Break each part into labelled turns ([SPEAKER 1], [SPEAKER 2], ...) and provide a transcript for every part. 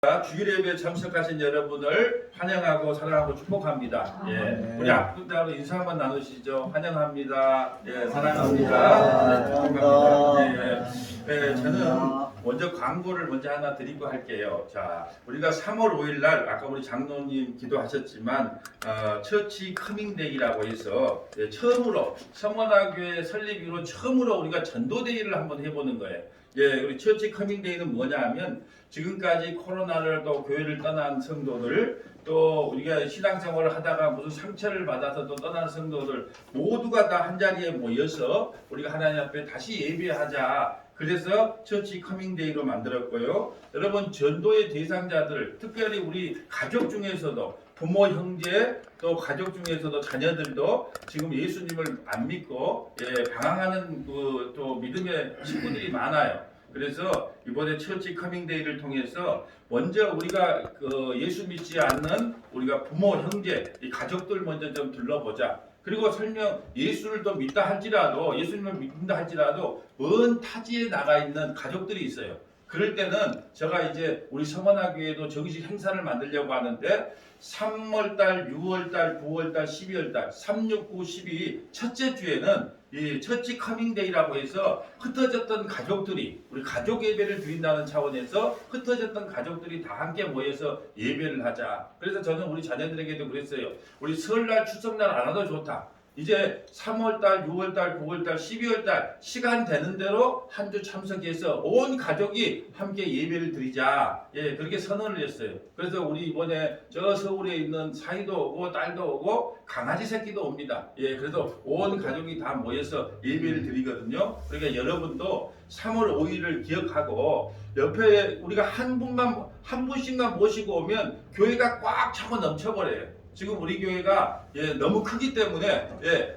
[SPEAKER 1] 주일 예배에 참석하신 여러분을 환영하고 사랑하고 축복합니다. 예, 우리 앞분들하고 인사 한번 나누시죠. 환영합니다. 예, 사랑합니다. 축복합니다. 예, 저는 먼저 광고를 먼저 하나 드리고 할게요. 자, 우리가 3월 5일 날 아까 우리 장로님 기도하셨지만 처치 커밍데이라고 해서 처음으로 서머나교회 설립 이후로 처음으로 우리가 전도데이를 한번 해보는 거예요. 예, 우리 처치 커밍데이는 뭐냐 하면 지금까지 코로나를 또 교회를 떠난 성도들 또 우리가 신앙생활을 하다가 무슨 상처를 받아서 또 떠난 성도들 모두가 다 한자리에 모여서 우리가 하나님 앞에 다시 예배하자. 그래서 처치 커밍데이로 만들었고요. 여러분 전도의 대상자들 특별히 우리 가족 중에서도 부모, 형제 또 가족 중에서도 자녀들도 지금 예수님을 안 믿고 방황하는 또 믿음의 친구들이 많아요. 그래서 이번에 처치 커밍데이를 통해서 먼저 우리가 예수 믿지 않는 우리가 부모, 형제, 이 가족들 먼저 좀 둘러보자. 그리고 설령 예수를 더 믿다 할지라도 예수님을 믿는다 할지라도 먼 타지에 나가 있는 가족들이 있어요. 그럴 때는 제가 이제 우리 서머나교회도 정식 행사를 만들려고 하는데 3월달, 6월달, 9월달, 12월달 3, 6, 9, 12 첫째 주에는 이 처치 커밍데이라고 해서 흩어졌던 가족들이 우리 가족 예배를 드린다는 차원에서 흩어졌던 가족들이 다 함께 모여서 예배를 하자. 그래서 저는 우리 자녀들에게도 그랬어요. 우리 설날 추석날 안 와도 좋다. 이제 3월달, 6월달, 9월달, 12월달 시간 되는 대로 한 주 참석해서 온 가족이 함께 예배를 드리자. 예, 그렇게 선언을 했어요. 그래서 우리 이번에 저 서울에 있는 사이도 오고 딸도 오고 강아지 새끼도 옵니다. 예, 그래서 온 가족이 다 모여서 예배를 드리거든요. 그러니까 여러분도 3월 5일을 기억하고 옆에 우리가 한 분씩만 모시고 오면 교회가 꽉 차고 넘쳐버려요. 지금 우리 교회가 너무 크기 때문에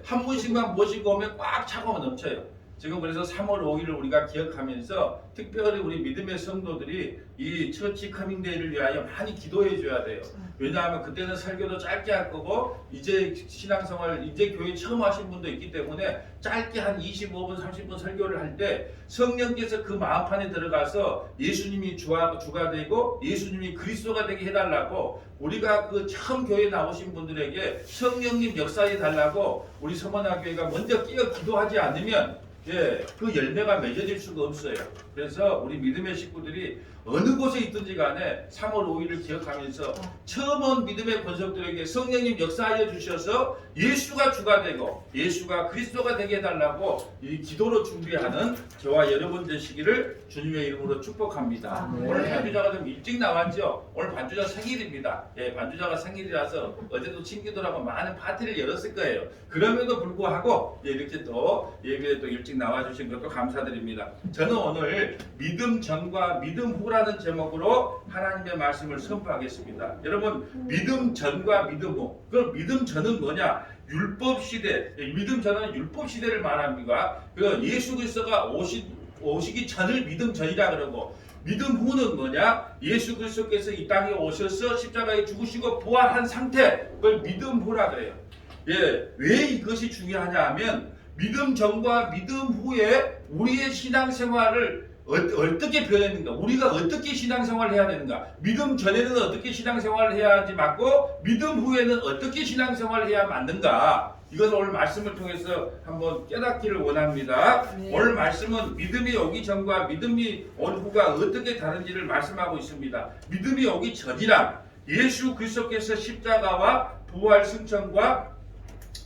[SPEAKER 1] 한 분씩만 모시고 오면 꽉 차고 넘쳐요. 지금 그래서 3월 5일을 우리가 기억하면서 특별히 우리 믿음의 성도들이 이 처치 커밍데이를 위하여 많이 기도해 줘야 돼요. 왜냐하면 그때는 설교도 짧게 할 거고 이제 신앙생활 이제 교회 처음 하신 분도 있기 때문에 짧게 한 25분 30분 설교를 할 때 성령께서 그 마음판에 들어가서 예수님이 주가 되고 예수님이 그리스도가 되게 해달라고 우리가 그 처음 교회 나오신 분들에게 성령님 역사해 달라고 우리 서머나교회가 먼저 끼어 기도하지 않으면 그 열매가 맺어질 수가 없어요. 그래서 우리 믿음의 식구들이 어느 곳에 있든지 간에 3월 5일을 기억하면서 처음 온 믿음의 권속들에게 성령님 역사하여 주셔서 예수가 주가 되고 예수가 그리스도가 되게 해달라고 이 기도로 준비하는 저와 여러분 되시기를 주님의 이름으로 축복합니다. 오늘 반주자가 좀 일찍 나왔죠. 오늘 반주자 생일입니다. 반주자가 생일이라서 어제도 친구들하고 많은 파티를 열었을 거예요. 그럼에도 불구하고 이렇게 또 예배에 또 일찍 나와주신 것도 감사드립니다. 저는 오늘 믿음 전과 믿음 후라는 제목으로 하나님의 말씀을 선포하겠습니다. 여러분 믿음 전과 믿음 후. 그 믿음 전은 뭐냐? 율법 시대. 믿음 전은 율법 시대를 말합니다. 그 예수 그리스도가 오시기 전을 믿음 전이라 그러고 믿음 후는 뭐냐? 예수 그리스도께서 이 땅에 오셔서 십자가에 죽으시고 부활한 상태. 그걸 믿음 후라 그래요. 왜 이것이 중요하냐 하면 믿음 전과 믿음 후에 우리의 신앙생활을 어떻게 변했는가? 우리가 어떻게 신앙생활을 해야 되는가? 믿음 전에는 어떻게 신앙생활을 해야지 맞고 믿음 후에는 어떻게 신앙생활을 해야 맞는가? 이것을 오늘 말씀을 통해서 한번 깨닫기를 원합니다. 오늘 말씀은 믿음이 오기 전과 믿음이 온 후가 어떻게 다른지를 말씀하고 있습니다. 믿음이 오기 전이란 예수 그리스도께서 십자가와 부활 승천과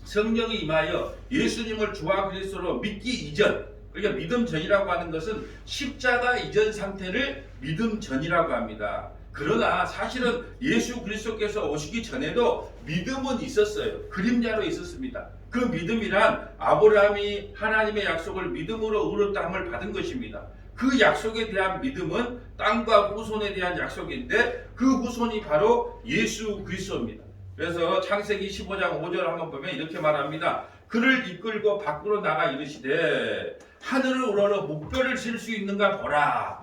[SPEAKER 1] 성령이 임하여 예수님을 주와 그리스도로 믿기 이전, 그러니까 믿음 전이라고 하는 것은 십자가 이전 상태를 믿음 전이라고 합니다. 그러나 사실은 예수 그리스도께서 오시기 전에도 믿음은 있었어요. 그림자로 있었습니다. 그 믿음이란 아브라함이 하나님의 약속을 믿음으로 의롭다함을 받은 것입니다. 그 약속에 대한 믿음은 땅과 후손에 대한 약속인데 그 후손이 바로 예수 그리스도입니다. 그래서 창세기 15장 5절 한번 보면 이렇게 말합니다. 그를 이끌고 밖으로 나가 이르시되 하늘을 우러러 목별을 셀 수 있는가 보라.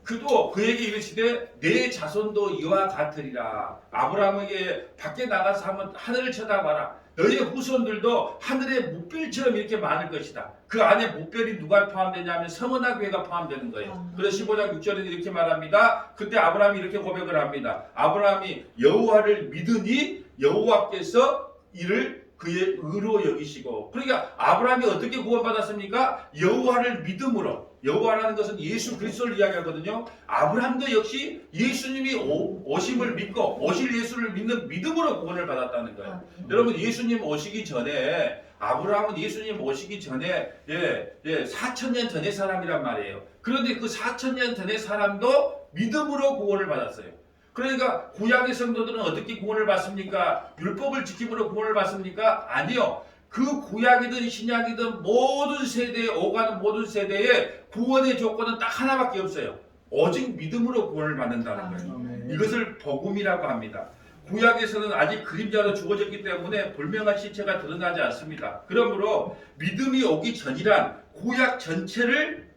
[SPEAKER 1] 그도 그에게 이르시되 내 자손도 이와 같으리라. 아브라함에게 밖에 나가서 한번 하늘을 쳐다봐라. 너희의 후손들도 하늘의 뭇별처럼 이렇게 많을 것이다. 그 안에 뭇별이 누가 포함되냐면 서머나 교회가 포함되는 거예요. 그래서 15장 6절에는 이렇게 말합니다. 그때 아브라함이 이렇게 고백을 합니다. 아브라함이 여호와를 믿으니 여호와께서 이를 그의 의로 여기시고, 그러니까 아브라함이 어떻게 구원받았습니까? 여호와를 믿음으로. 여호와라는 것은 예수 그리스도를 이야기하거든요. 아브라함도 역시 예수님이 오심을 믿고 오실 예수를 믿는 믿음으로 구원을 받았다는 거예요. 여러분, 예수님 오시기 전에, 아브라함은 예수님 오시기 전에 4,000년 전의 사람이란 말이에요. 그런데 그 4,000년 전의 사람도 믿음으로 구원을 받았어요. 그러니까 구약의 성도들은 어떻게 구원을 받습니까? 율법을 지킴으로 구원을 받습니까? 아니요. 그 구약이든 신약이든 모든 세대에 오가는 모든 세대에 구원의 조건은 딱 하나밖에 없어요. 오직 믿음으로 구원을 받는다는 거예요. 이것을 복음이라고 합니다. 구약에서는 아직 그림자로 주어졌기 때문에 불명한 실체가 드러나지 않습니다. 그러므로 믿음이 오기 전이란 구약 전체를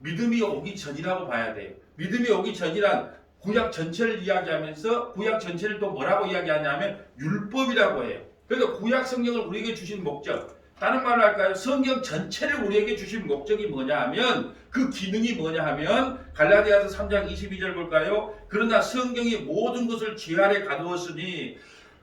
[SPEAKER 1] 믿음이 오기 전이라고 봐야 돼요. 믿음이 오기 전이란 구약 전체를 이야기하면서 구약 전체를 또 뭐라고 이야기하냐면 율법이라고 해요. 그래서 구약 성경을 우리에게 주신 목적, 다른 말로 할까요? 성경 전체를 우리에게 주신 목적이 뭐냐 하면, 그 기능이 뭐냐 하면 갈라디아서 3장 22절 볼까요? 그러나 성경이 모든 것을 죄 아래 가두었으니,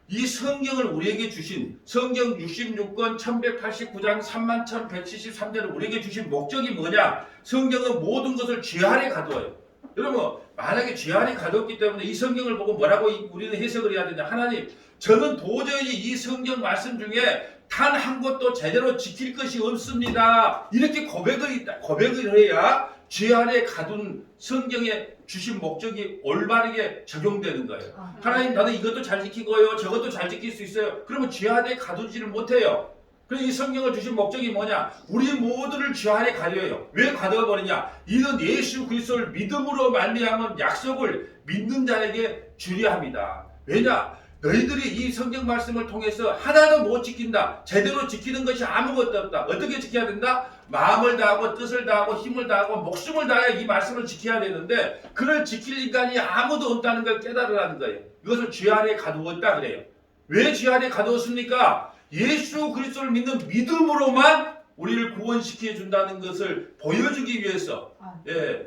[SPEAKER 1] 이 성경을 우리에게 주신 성경 66권 1189장 31,173절을 우리에게 주신 목적이 뭐냐? 성경은 모든 것을 죄 아래 가두어요. 여러분, 만약에 죄 아래 가뒀기 때문에 이 성경을 보고 뭐라고 우리는 해석을 해야 되냐? 하나님, 저는 도저히 이 성경 말씀 중에 단 한 곳도 제대로 지킬 것이 없습니다. 이렇게 고백을 해야 죄 아래 가둔 성경에 주신 목적이 올바르게 적용되는 거예요. 하나님, 나는 이것도 잘 지키고요, 저것도 잘 지킬 수 있어요. 그러면 죄 아래 가두지를 못해요. 그래서 이 성경을 주신 목적이 뭐냐? 우리 모두를 죄 아래 가려요. 왜 가둬버리냐? 이는 예수 그리스도를 믿음으로 말미암은 약속을 믿는 자에게 주려 합니다. 왜냐? 너희들이 이 성경 말씀을 통해서 하나도 못 지킨다. 제대로 지키는 것이 아무것도 없다. 어떻게 지켜야 된다? 마음을 다하고 뜻을 다하고 힘을 다하고 목숨을 다해야 이 말씀을 지켜야 되는데, 그걸 지킬 인간이 아무도 없다는 걸 깨달으라는 거예요. 이것을 죄 아래 가두었다 그래요. 왜 죄 아래 가두었습니까? 예수 그리스도를 믿는 믿음으로만 우리를 구원시켜 준다는 것을 보여주기 위해서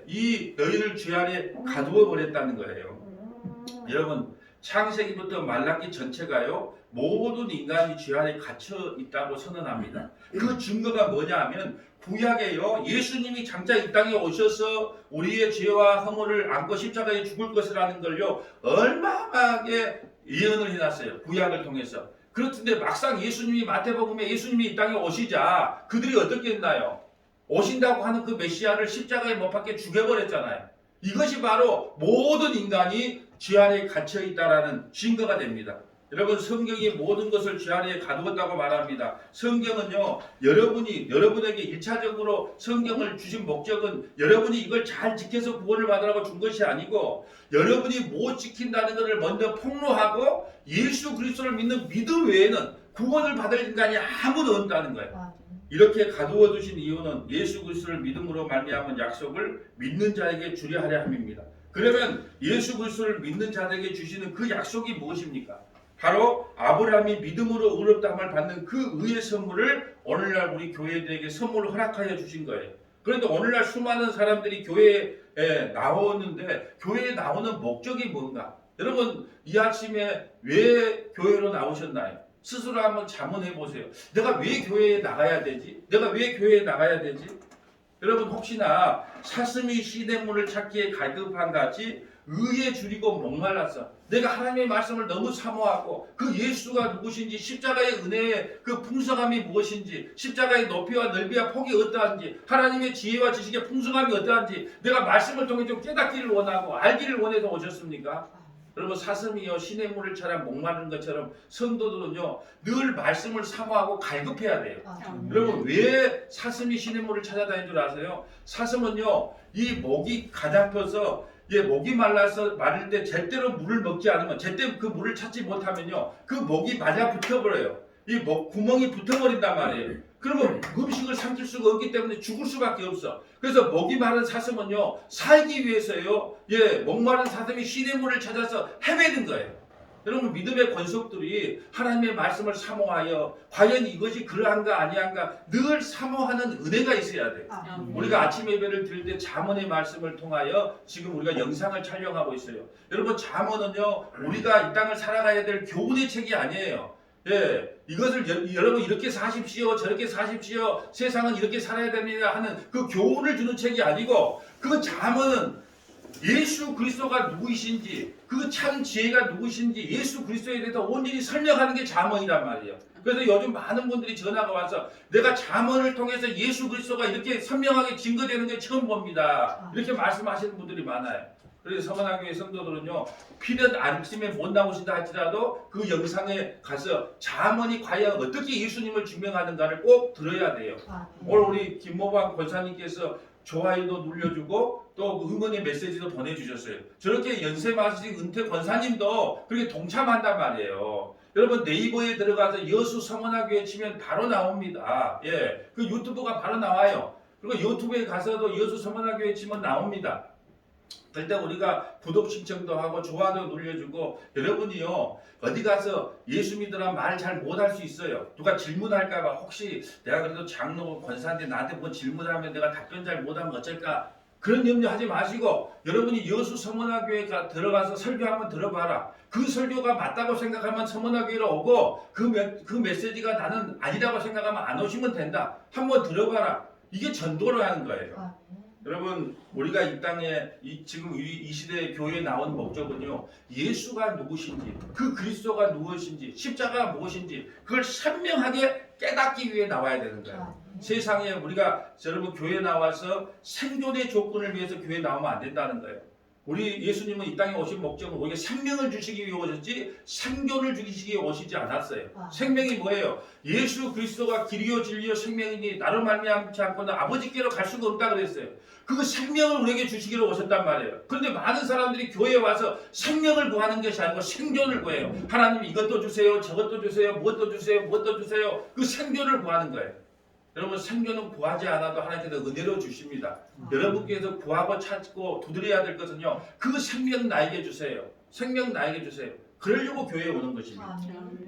[SPEAKER 1] 이 너희를 죄 아래 가두어 버렸다는 거예요. 여러분, 창세기부터 말라기 전체가요, 모든 인간이 죄 아래 갇혀 있다고 선언합니다. 그 증거가 뭐냐 하면, 구약에요, 예수님이 장차 이 땅에 오셔서 우리의 죄와 허물을 안고 십자가에 죽을 것이라는 걸요, 얼마나게 예언을 해놨어요. 구약을 통해서. 그렇던데 막상 예수님이, 마태복음에 예수님이 이 땅에 오시자 그들이 어떻게 했나요? 오신다고 하는 그 메시아를 십자가에 못 박게 죽여버렸잖아요. 이것이 바로 모든 인간이 죄 아래에 갇혀 있다라는 증거가 됩니다. 여러분, 성경이 모든 것을 죄 아래에 가두었다고 말합니다. 성경은요, 여러분에게 1차적으로 성경을 주신 목적은 여러분이 이걸 잘 지켜서 구원을 받으라고 준 것이 아니고, 여러분이 못 지킨다는 것을 먼저 폭로하고 예수 그리스도를 믿는 믿음 외에는 구원을 받을 인간이 아무도 없다는 거예요. 이렇게 가두어 두신 이유는 예수 그리스도를 믿음으로 말미암은 약속을 믿는 자에게 주려 하려 함입니다. 그러면 예수 그리스도를 믿는 자들에게 주시는 그 약속이 무엇입니까? 바로 아브라함이 믿음으로 의롭다함을 받는 그 의의 선물을 오늘날 우리 교회들에게 선물로 허락하여 주신 거예요. 그런데 오늘날 수많은 사람들이 교회에 나오는데, 교회에 나오는 목적이 뭔가? 여러분, 이 아침에 왜 교회로 나오셨나요? 스스로 한번 자문해 보세요. 내가 왜 교회에 나가야 되지? 내가 왜 교회에 나가야 되지? 여러분, 혹시나 사슴이 시냇물을 찾기에 갈급한 같이 의에 줄이고 목말랐어. 내가 하나님의 말씀을 너무 사모하고 그 예수가 누구신지, 십자가의 은혜의 그 풍성함이 무엇인지, 십자가의 높이와 넓이와 폭이 어떠한지, 하나님의 지혜와 지식의 풍성함이 어떠한지 내가 말씀을 통해 좀 깨닫기를 원하고 알기를 원해서 오셨습니까? 여러분, 사슴이요 시냇물을 찾아 목마른 것처럼 성도들은요 늘 말씀을 사모하고 갈급해야 돼요. 여러분, 왜 사슴이 시냇물을 찾아다니는 줄 아세요? 사슴은요 이 목이 가잡혀서 목이 말라서 마를 때 제대로 물을 먹지 않으면, 제때 그 물을 찾지 못하면요 그 목이 맞아 붙어버려요. 이 목 구멍이 붙어버린단 말이에요. 그러면 음식을 삼킬 수가 없기 때문에 죽을 수밖에 없어. 그래서 목이 마른 사슴은요 살기 위해서요 목마른 사슴이 시냇물을 찾아서 헤매는 거예요. 여러분 믿음의 권속들이 하나님의 말씀을 사모하여 과연 이것이 그러한가 아니한가 늘 사모하는 은혜가 있어야 돼. 우리가 아침 예배를 드릴 때 잠언의 말씀을 통하여 지금 우리가 영상을 촬영하고 있어요. 여러분 잠언은요 우리가 이 땅을 살아가야 될 교훈의 책이 아니에요. 예, 이것을 여러분 이렇게 사십시오, 저렇게 사십시오, 세상은 이렇게 살아야 됩니다 하는 그 교훈을 주는 책이 아니고 그 잠언은 예수 그리스도가 누구이신지 그 참 지혜가 누구신지 예수 그리스도에 대해서 온전히 설명하는 게 잠언이란 말이에요. 그래서 요즘 많은 분들이 전화가 와서 내가 잠언을 통해서 예수 그리스도가 이렇게 선명하게 증거되는 게 처음 봅니다. 이렇게 말씀하시는 분들이 많아요. 그래서 서문화교회 성도들은요 필연 아침에 못 나오신다 할지라도 그 영상에 가서 잠언이 과연 어떻게 예수님을 증명하는가를 꼭 들어야 돼요. 오늘 우리 김모방 권사님께서 좋아요도 눌러주고 또 응원의 메시지도 보내주셨어요. 저렇게 연세 많으신 은퇴 권사님도 그렇게 동참한단 말이에요. 여러분 네이버에 들어가서 여수 서문화교회 치면 바로 나옵니다. 예, 그 유튜브가 바로 나와요. 그리고 유튜브에 가서도 여수 서문화교회 치면 나옵니다. 그때 우리가 구독 신청도 하고 좋아도 눌러주고 여러분이요 어디 가서 예수 믿으라 말 잘 못할 수 있어요. 누가 질문할까봐 혹시 내가 그래도 장로 권사인데 나한테 뭐 질문하면 내가 답변 잘 못하면 어쩔까 그런 염려하지 마시고 여러분이 여수 서문화교회 들어가서 설교 한번 들어봐라. 그 설교가 맞다고 생각하면 서문화교회로 오고 그 메시지가 나는 아니라고 생각하면 안 오시면 된다. 한번 들어봐라. 이게 전도를 하는 거예요. 여러분 우리가 이 땅에 지금 이 시대의 교회에 나온 목적은요 예수가 누구신지 그 그리스도가 누구신지 십자가가 무엇인지 그걸 선명하게 깨닫기 위해 나와야 되는 거예요. 세상에 우리가 여러분 교회에 나와서 생존의 조건을 위해서 교회에 나오면 안 된다는 거예요. 우리 예수님은 이 땅에 오신 목적은 우리에게 생명을 주시기 위해 오셨지 생존을 주시기 위해 오시지 않았어요. 생명이 뭐예요? 예수 그리스도가 길이요 진리요 생명이니 나로 말미암지 않고는 아버지께로 갈 수가 없다 그랬어요. 그 생명을 우리에게 주시기로 오셨단 말이에요. 그런데 많은 사람들이 교회에 와서 생명을 구하는 것이 아니고 생존을 구해요. 하나님 이것도 주세요, 저것도 주세요, 무엇도 주세요, 무엇도 주세요. 그 생존을 구하는 거예요. 여러분 생존은 구하지 않아도 하나님께서 은혜로 주십니다. 여러분께서 구하고 찾고 두드려야 될 것은요. 그 생명 나에게 주세요. 생명 나에게 주세요. 그러려고 교회에 오는 것입니다.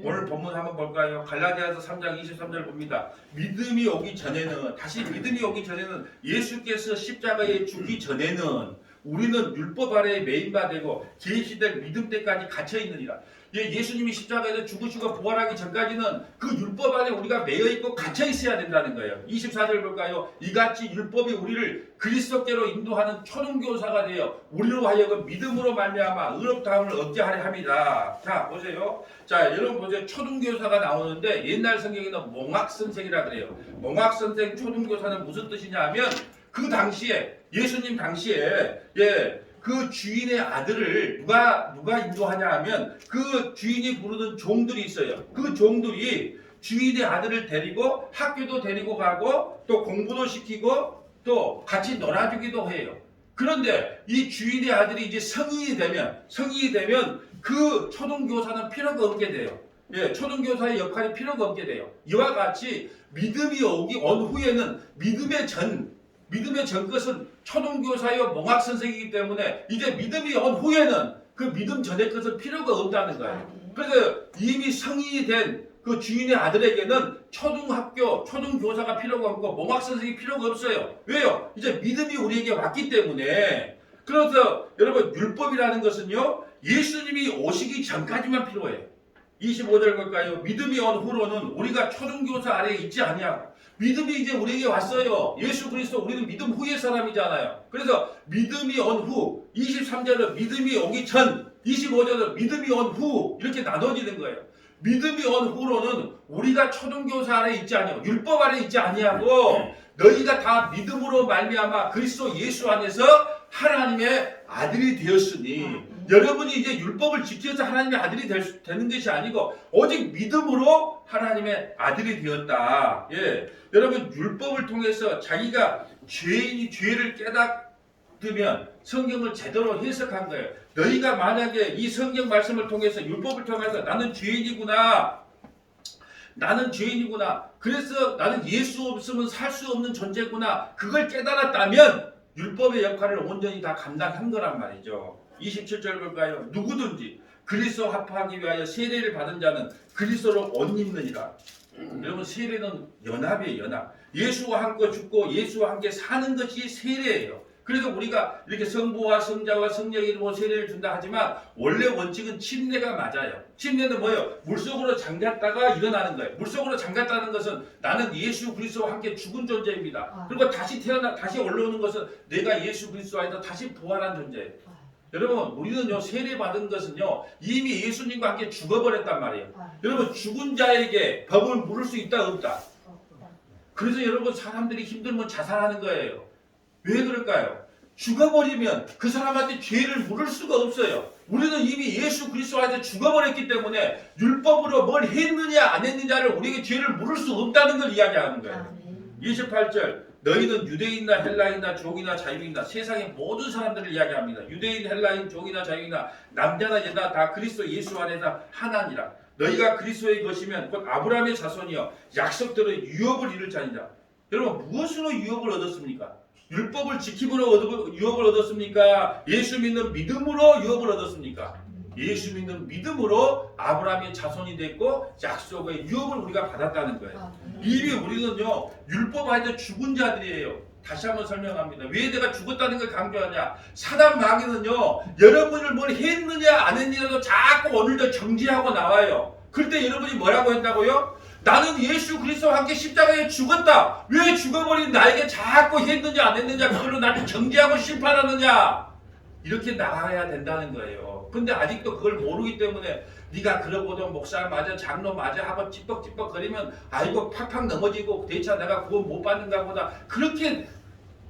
[SPEAKER 1] 오늘 본문 한번 볼까요? 갈라디아서 3장 23절 봅니다. 믿음이 오기 전에는 다시 믿음이 오기 전에는 예수께서 십자가에 죽기 전에는 우리는 율법 아래에 매인바 되고 계시될 믿음 때까지 갇혀 있느니라. 예수님이 십자가에서 죽으시고 부활하기 전까지는 그 율법 안에 우리가 매여 있고 갇혀 있어야 된다는 거예요. 24절 볼까요? 이같이 율법이 우리를 그리스도께로 인도하는 초등교사가 되어 우리로 하여금 믿음으로 말미암아 의롭다함을 얻게 하려 합니다. 자 보세요. 자 여러분 보세요. 초등교사가 나오는데 옛날 성경에는 몽학선생이라 그래요. 몽학선생 초등교사는 무슨 뜻이냐 하면 그 당시에 예수님 당시에 그 주인의 아들을 누가 인도하냐 하면 그 주인이 부르는 종들이 있어요. 그 종들이 주인의 아들을 데리고 학교도 데리고 가고 또 공부도 시키고 또 같이 놀아주기도 해요. 그런데 이 주인의 아들이 이제 성인이 되면 그 초등교사는 필요가 없게 돼요. 초등교사의 역할이 필요가 없게 돼요. 이와 같이 믿음이 온 후에는 믿음의 전 것은 초등교사요 몽학선생이기 때문에 이제 믿음이 온 후에는 그 믿음 전의 것은 필요가 없다는 거예요. 그래서 이미 성인이 된 그 주인의 아들에게는 초등교사가 필요가 없고 몽학선생이 필요가 없어요. 왜요? 이제 믿음이 우리에게 왔기 때문에. 그래서 여러분 율법이라는 것은요 예수님이 오시기 전까지만 필요해요. 25절 볼까요? 믿음이 온 후로는 우리가 초등교사 아래에 있지 아니하고 믿음이 이제 우리에게 왔어요. 예수 그리스도 우리는 믿음 후의 사람이잖아요. 그래서 믿음이 온 후 23절은 믿음이 오기 전 25절은 믿음이 온 후 이렇게 나눠지는 거예요. 믿음이 온 후로는 우리가 초등교사 아래에 있지 아니하고 율법 아래에 있지 아니하고 너희가 다 믿음으로 말미암아 그리스도 예수 안에서 하나님의 아들이 되었으니 여러분이 이제 율법을 지켜서 하나님의 아들이 되는 것이 아니고 오직 믿음으로 하나님의 아들이 되었다. 여러분 율법을 통해서 자기가 죄를 깨닫으면 성경을 제대로 해석한 거예요. 너희가 만약에 이 성경 말씀을 통해서 율법을 통해서 나는 죄인이구나. 그래서 나는 예수 없으면 살 수 없는 존재구나. 그걸 깨달았다면 율법의 역할을 온전히 다 감당한 거란 말이죠. 27절 볼까요? 누구든지 그리스도 합하기 위하여 세례를 받은 자는 그리스도로 옷 입느니라. 여러분 세례는 연합이에요. 연합. 예수와 함께 죽고 예수와 함께 사는 것이 세례예요. 그래서 우리가 이렇게 성부와 성자와 성령의 이름으로 세례를 준다 하지만 원래 원칙은 침례가 맞아요. 침례는 뭐예요? 물속으로 잠겼다가 일어나는 거예요. 물속으로 잠겼다는 것은 나는 예수 그리스도와 함께 죽은 존재입니다. 그리고 다시 다시 올라오는 것은 내가 예수 그리스도 안에서 다시 부활한 존재예요. 여러분 우리는요 세례 받은 것은요 이미 예수님과 함께 죽어버렸단 말이에요. 여러분 죽은 자에게 법을 물을 수 있다 없다? 그래서 여러분 사람들이 힘들면 자살하는 거예요. 왜 그럴까요? 죽어버리면 그 사람한테 죄를 물을 수가 없어요. 우리는 이미 예수 그리스도한테 죽어버렸기 때문에 율법으로 뭘 했느냐 안 했느냐를 우리에게 죄를 물을 수 없다는 걸 이야기하는 거예요. 28절 너희는 유대인이나 헬라인이나 종이나 자유인이나 세상의 모든 사람들을 이야기합니다. 유대인, 헬라인, 종이나 자유인이나 남자나 여자 다 그리스도 예수 안에서 하나니라. 너희가 그리스도의 것이면 곧 아브라함의 자손이여 약속대로 유업을 이룰 자니라. 여러분 무엇으로 유업을 얻었습니까? 율법을 지킴으로 유업을 얻었습니까? 예수 믿는 믿음으로 유업을 얻었습니까? 예수 믿는 믿음으로 아브라함의 자손이 됐고 약속의 유업을 우리가 받았다는 거예요. 이미 우리는요 율법 안에서 죽은 자들이에요. 다시 한번 설명합니다. 왜 내가 죽었다는 걸 강조하냐? 사단 마귀는요 여러분을 뭘 했느냐 안 했느냐도 자꾸 오늘도 정지하고 나와요. 그럴 때 여러분이 뭐라고 한다고요? 나는 예수 그리스도와 함께 십자가에 죽었다. 왜 죽어버린 나에게 자꾸 했느냐 안 했느냐 그걸로 나를 정죄하고 심판하느냐. 이렇게 나가야 된다는 거예요. 근데 아직도 그걸 모르기 때문에 네가 그러고도 목사 맞아 장로 맞아 하고 찌뻑찌뻑 거리면 아이고 팍팍 넘어지고 대체 내가 구원 못 받는가 보다. 그렇게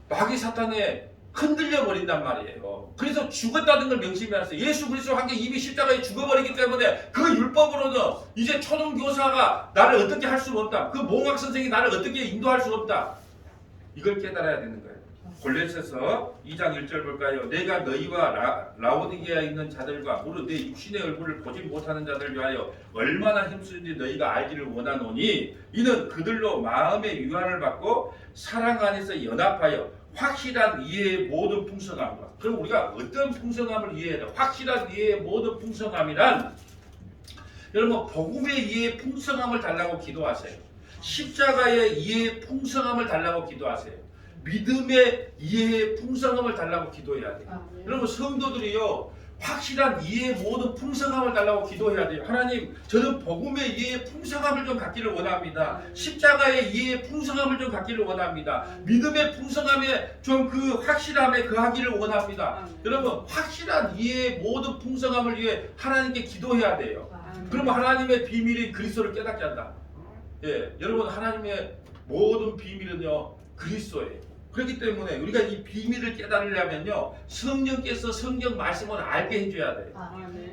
[SPEAKER 1] 마귀 사탄에 흔들려 버린단 말이에요. 그래서 죽었다는 걸 명심해야겠어요. 예수 그리스도와 함께 이미 십자가에 죽어버리기 때문에 그 율법으로는 이제 초등교사가 나를 어떻게 할 수가 없다. 그 몽학 선생이 나를 어떻게 인도할 수 없다. 이걸 깨달아야 되는 거예요. 골로새서 2장 1절 볼까요? 내가 너희와 라오디게아에 있는 자들과 무릇 내 육신의 얼굴을 보지 못하는 자들 위하여 얼마나 힘쓰는지 너희가 알기를 원하노니 이는 그들로 마음의 유한을 받고 사랑 안에서 연합하여 확실한 이해의 모든 풍성함과 그럼 우리가 어떤 풍성함을 이해해야 돼? 확실한 이해의 모든 풍성함이란 여러분 복음의 이해의 풍성함을 달라고 기도하세요. 십자가의 이해의 풍성함을 달라고 기도하세요. 믿음의 이해의 풍성함을 달라고 기도해야 돼요. 여러분 성도들이요 확실한 이해의 모든 풍성함을 달라고 기도해야 돼요. 하나님 저는 복음의 이해의 풍성함을 좀 갖기를 원합니다. 십자가의 이해의 풍성함을 좀 갖기를 원합니다. 믿음의 풍성함에 좀 그 확실함에 거하기를 원합니다. 여러분 확실한 이해의 모든 풍성함을 위해 하나님께 기도해야 돼요. 그러면 하나님의 비밀이 그리스도를 깨닫게 한다. 예, 여러분 하나님의 모든 비밀은요 그리스도예요. 그렇기 때문에 우리가 이 비밀을 깨달으려면요 성령께서 성경 말씀을 알게 해줘야 돼요.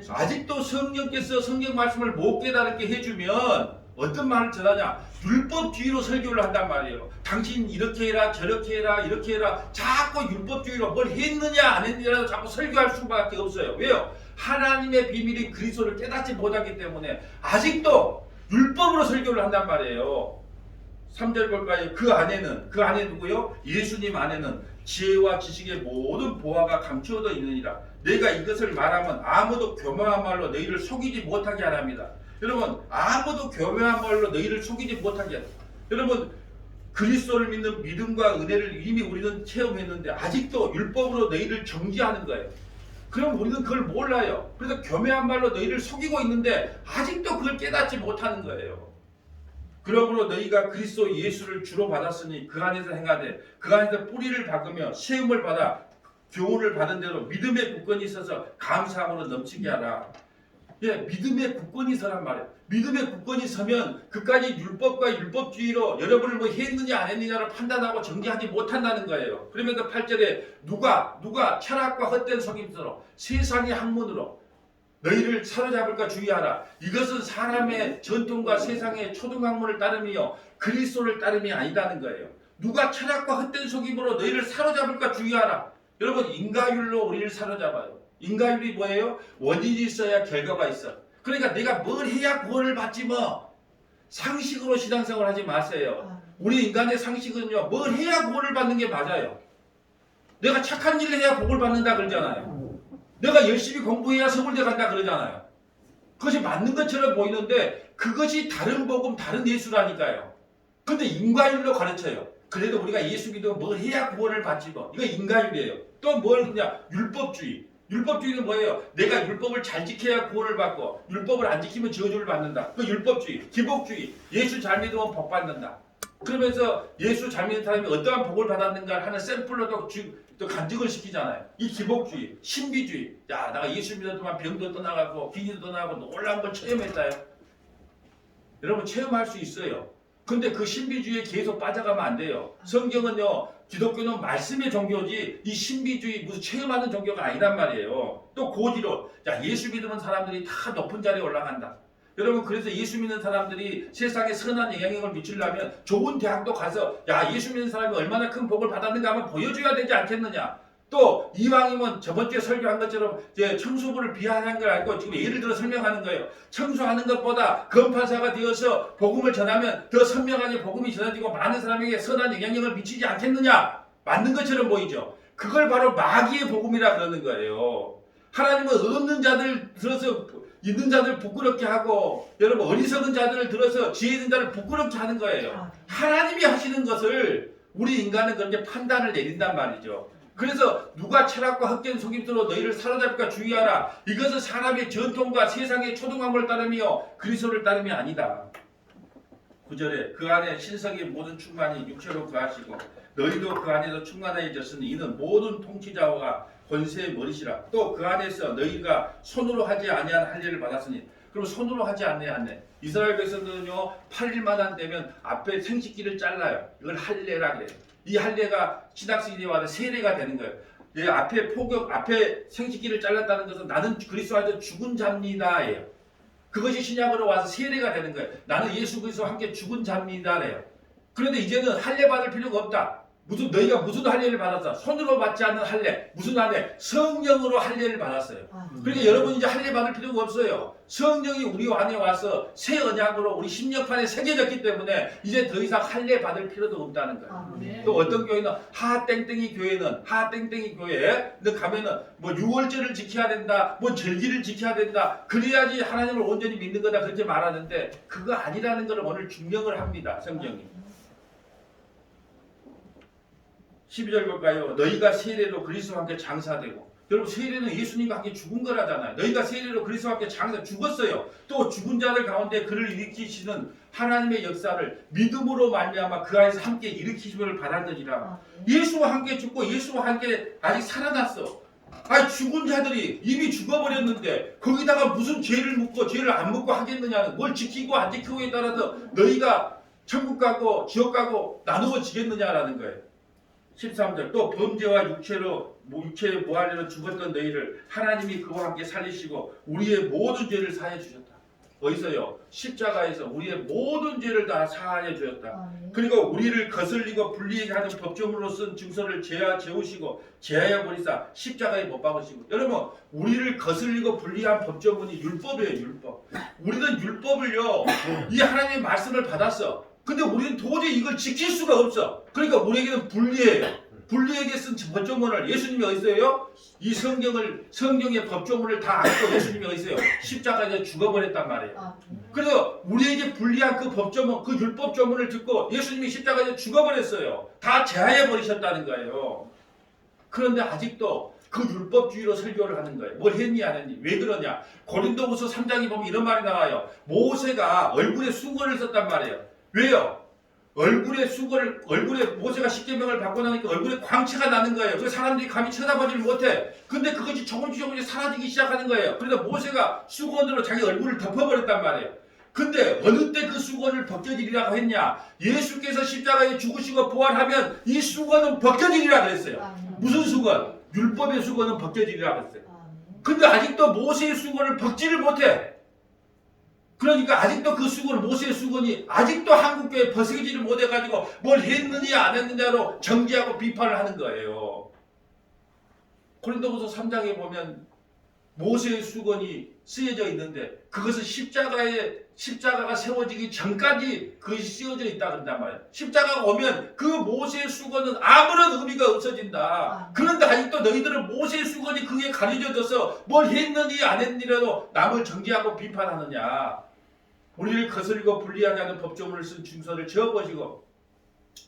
[SPEAKER 1] 아직도 성령께서 성경 말씀을 못 깨달게 해주면 어떤 말을 전하냐? 율법 주의로 설교를 한단 말이에요. 당신 이렇게 해라 저렇게 해라 이렇게 해라 자꾸 율법 주의로 뭘 했느냐 안 했느냐라고 자꾸 설교할 수밖에 없어요. 왜요? 하나님의 비밀이 그리스도를 깨닫지 못하기 때문에 아직도 율법으로 설교를 한단 말이에요. 3절 볼까요? 그 안에 누구요? 예수님 안에는 지혜와 지식의 모든 보화가 감추어져 있느니라. 내가 이것을 말하면 아무도 교묘한 말로 너희를 속이지 못하게 하랍니다. 여러분 아무도 교묘한 말로 너희를 속이지 못하게 하라. 여러분 그리스도를 믿는 믿음과 은혜를 이미 우리는 체험했는데 아직도 율법으로 너희를 정죄하는 거예요. 그럼 우리는 그걸 몰라요. 그래서 교묘한 말로 너희를 속이고 있는데 아직도 그걸 깨닫지 못하는 거예요. 그러므로 너희가 그리스도 예수를 주로 받았으니 그 안에서 행하되 그 안에서 뿌리를 박으며 세움을 받아 교훈을 받은 대로 믿음의 굳건히 있어서 감사함으로 넘치게 하라. 예, 믿음의 굳건히 서란 말이에요. 믿음의 굳건히 서면 그까지 율법과 율법주의로 여러분을 뭐 했느냐 안 했느냐를 판단하고 정죄하지 못한다는 거예요. 그러면서 8절에 누가 철학과 헛된 속임수로 세상의 학문으로 너희를 사로잡을까 주의하라. 이것은 사람의 전통과 세상의 초등학문을 따름이요 그리스도를 따름이 아니다는 거예요. 누가 철학과 헛된 속임으로 너희를 사로잡을까 주의하라. 여러분 인가율로 우리를 사로잡아요. 인가율이 뭐예요? 원인이 있어야 결과가 있어. 그러니까 내가 뭘 해야 구원을 받지 뭐. 상식으로 신앙생활 하지 마세요. 우리 인간의 상식은요 뭘 해야 구원을 받는 게 맞아요. 내가 착한 일을 해야 복을 받는다 그러잖아요. 내가 열심히 공부해야 서울대 간다 그러잖아요. 그것이 맞는 것처럼 보이는데 그것이 다른 복음, 다른 예수라니까요. 근데 인과율로 가르쳐요. 그래도 우리가 예수 믿으면 뭘 해야 구원을 받지 뭐. 이거 인과율이에요. 또 뭘 그냥 율법주의. 율법주의는 뭐예요? 내가 율법을 잘 지켜야 구원을 받고 율법을 안 지키면 저주를 받는다. 그 율법주의, 기복주의. 예수 잘 믿으면 복 받는다. 그러면서 예수 잘 믿는 사람이 어떠한 복을 받았는가 하는 샘플로 또 간증을 시키잖아요. 이 기복주의, 신비주의. 야, 내가 예수 믿었더만 병도 떠나가고 기지도 떠나가고 놀라운 걸 체험했다요. 여러분 체험할 수 있어요. 근데 그 신비주의에 계속 빠져가면 안 돼요. 성경은요, 기독교는 말씀의 종교지 이 신비주의 무슨 체험하는 종교가 아니란 말이에요. 또 고지로 야, 예수 믿으면 사람들이 다 높은 자리에 올라간다. 여러분 그래서 예수 믿는 사람들이 세상에 선한 영향력을 미치려면 좋은 대학도 가서 야, 예수 믿는 사람이 얼마나 큰 복을 받았는가 한번 보여줘야 되지 않겠느냐. 또 이왕이면 저번주에 설교한 것처럼 이제 청소부를 비하하는 걸 알고 지금 예를 들어 설명하는 거예요. 청소하는 것보다 검파사가 되어서 복음을 전하면 더 선명하게 복음이 전해지고 많은 사람에게 선한 영향력을 미치지 않겠느냐. 맞는 것처럼 보이죠. 그걸 바로 마귀의 복음이라 그러는 거예요. 하나님은 없는 자들 들어서 있는 자들 부끄럽게 하고 여러분 어리석은 자들을 들어서 지혜 있는 자를 부끄럽게 하는 거예요. 하나님이 하시는 것을 우리 인간은 그렇게 판단을 내린단 말이죠. 그래서 누가 철학과 헛된 속임수로 너희를 사로잡을까 주의하라. 이것은 사람의 전통과 세상의 초등학을 따르며 그리스도를 따름이 아니다. 9절에 그 안에 신성의 모든 충만이 육체로 거하시고 너희도 그 안에서 충만해졌으니 이는 모든 통치자와 권세의 머리시라. 또 그 안에서 너희가 손으로 하지 아니한 할례를 받았으니 그럼 손으로 하지 않네. 이스라엘 백성들은요 8일만 되면 앞에 생식기를 잘라요. 이걸 할례라 그래요. 이 할례가 신학생이 와서 세례가 되는 거예요. 예, 앞에 생식기를 잘랐다는 것은 나는 그리스도 안에서 죽은 자입니다예요. 그것이 신약으로 와서 세례가 되는 거예요. 나는 예수 그리스도와 함께 죽은 자입니다래요. 그런데 이제는 할례 받을 필요가 없다. 너희가 무슨 할례를 받았어? 손으로 받지 않는 할례. 무슨 할례? 성령으로 할례를 받았어요. 그러니까 여러분 이제 할례 받을 필요가 없어요. 성령이 우리 안에 와서 새 언약으로 우리 심령판에 새겨졌기 때문에 이제 더 이상 할례 받을 필요도 없다는 거예요. 또 어떤 교회는 하땡땡이 교회에 가면은 뭐 6월절을 지켜야 된다, 뭐 절기를 지켜야 된다, 그래야지 하나님을 온전히 믿는 거다 그렇게 말하는데 그거 아니라는 것을 오늘 증명을 합니다. 성경이. 12절 볼까요? 너희가 세례로 그리스도와 함께 장사되고. 여러분 세례는 예수님과 함께 죽은 거라잖아요. 너희가 세례로 그리스도와 함께 죽었어요. 또 죽은 자들 가운데 그를 일으키시는 하나님의 역사를 믿음으로 말미암아 그 안에서 함께 일으키심을 받았느니라. 예수와 함께 죽고 예수와 함께 아직 살아났어. 죽은 자들이 이미 죽어버렸는데 거기다가 무슨 죄를 묻고 죄를 안 묻고 하겠느냐는 뭘 지키고 안 지키고에 따라서 너희가 천국 가고 지옥 가고 나누어지겠느냐라는 거예요. 13절 또 범죄와 육체의 모할례로 죽었던 너희를 하나님이 그와 함께 살리시고 우리의 모든 죄를 사해 주셨다. 어디서요? 십자가에서 우리의 모든 죄를 다 사하여 주셨다. 그리고 우리를 거슬리고 불리하게 하는 법조문으로 쓴 증서를 재우시고 제하여 버리사 십자가에 못 박으시고. 여러분 우리를 거슬리고 불리한 법조문이 율법이에요. 율법. 우리는 율법을요 이 하나님의 말씀을 받았어. 근데 우리는 도저히 이걸 지킬 수가 없어. 그러니까 우리에게는 불리해요. 불리에게 쓴 법조문을 예수님이 어디서요? 이 성경의 법조문을 다 안고 예수님이 어디서요? 십자가에서 죽어버렸단 말이에요. 그래서 우리에게 불리한 그 법조문, 그 율법조문을 듣고 예수님이 십자가에서 죽어버렸어요. 다 제하해 버리셨다는 거예요. 그런데 아직도 그 율법주의로 설교를 하는 거예요. 뭘 했니 안 했니? 왜 그러냐? 고린도후서 3장에 보면 이런 말이 나와요. 모세가 얼굴에 수건을 썼단 말이에요. 왜요? 얼굴에 모세가 십계명을 받고 나니까 얼굴에 광채가 나는 거예요. 그래서 사람들이 감히 쳐다보지를 못해. 근데 그것이 조금씩 사라지기 시작하는 거예요. 그래서 모세가 수건으로 자기 얼굴을 덮어버렸단 말이에요. 근데 어느 때 그 수건을 벗겨지리라고 했냐? 예수께서 십자가에 죽으시고 부활하면 이 수건은 벗겨지리라 그랬어요. 무슨 수건? 율법의 수건은 벗겨지리라 그랬어요. 근데 아직도 모세의 수건을 벗지를 못해. 그러니까 아직도 그 수건, 모세의 수건이 아직도 한국교회에 벗어지를 못해가지고 뭘 했느냐 안 했느냐로 정죄하고 비판을 하는 거예요. 고린도후서 3장에 보면 모세의 수건이 쓰여져 있는데 그것은 십자가가 세워지기 전까지 그것이 쓰여져 있다 그런단 말이에요. 십자가가 오면 그 모세의 수건은 아무런 의미가 없어진다. 그런데 아직도 너희들은 모세의 수건이 그게 가려져서 뭘 했느니 안 했느니라도 남을 정죄하고 비판하느냐. 우리를 거슬리고 불리하게 하는 법조문을 쓴 중서를 지어버리고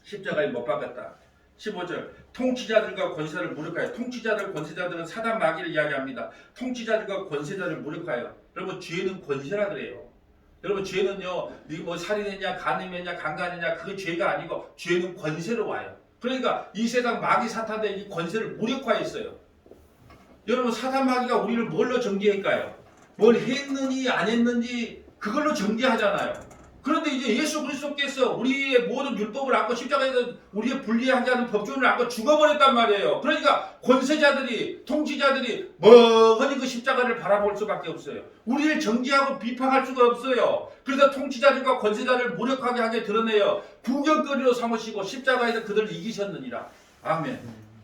[SPEAKER 1] 십자가에 못 박았다. 15절 통치자들과 권세자를 무력하여. 통치자들 권세자들은 사단 마귀를 이야기합니다. 통치자들과 권세자를 무력하여. 여러분 죄는 권세라 그래요. 여러분 죄는요 네 뭐 살인했냐 간음했냐 강간했냐 그게 죄가 아니고 죄는 권세로 와요. 그러니까 이 세상 마귀 사탄의 이 권세를 무력화했어요. 여러분 사탄 마귀가 우리를 뭘로 정죄할까요? 뭘 했느니 안 했는지 그걸로 정죄하잖아요. 그런데 이제 예수 그리스도께서 우리의 모든 율법을 안고 십자가에서 우리의 불리하게 하는 법조문을 안고 죽어버렸단 말이에요. 그러니까 권세자들이 통치자들이 멍하니 그 십자가를 바라볼 수밖에 없어요. 우리를 정죄하고 비판할 수가 없어요. 그래서 통치자들과 권세자를 무력하게 하게 드러내요. 구경거리로 삼으시고 십자가에서 그들을 이기셨느니라. 아멘.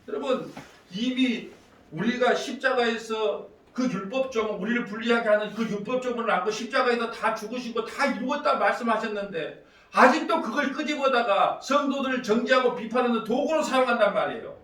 [SPEAKER 1] 여러분 이미 우리가 십자가에서 그 율법조문, 우리를 불리하게 하는 그 율법조문을 안고 십자가에서 다 죽으시고 다 이루었다 말씀하셨는데 아직도 그걸 끄집어다가 성도들을 정죄하고 비판하는 도구로 사용한단 말이에요.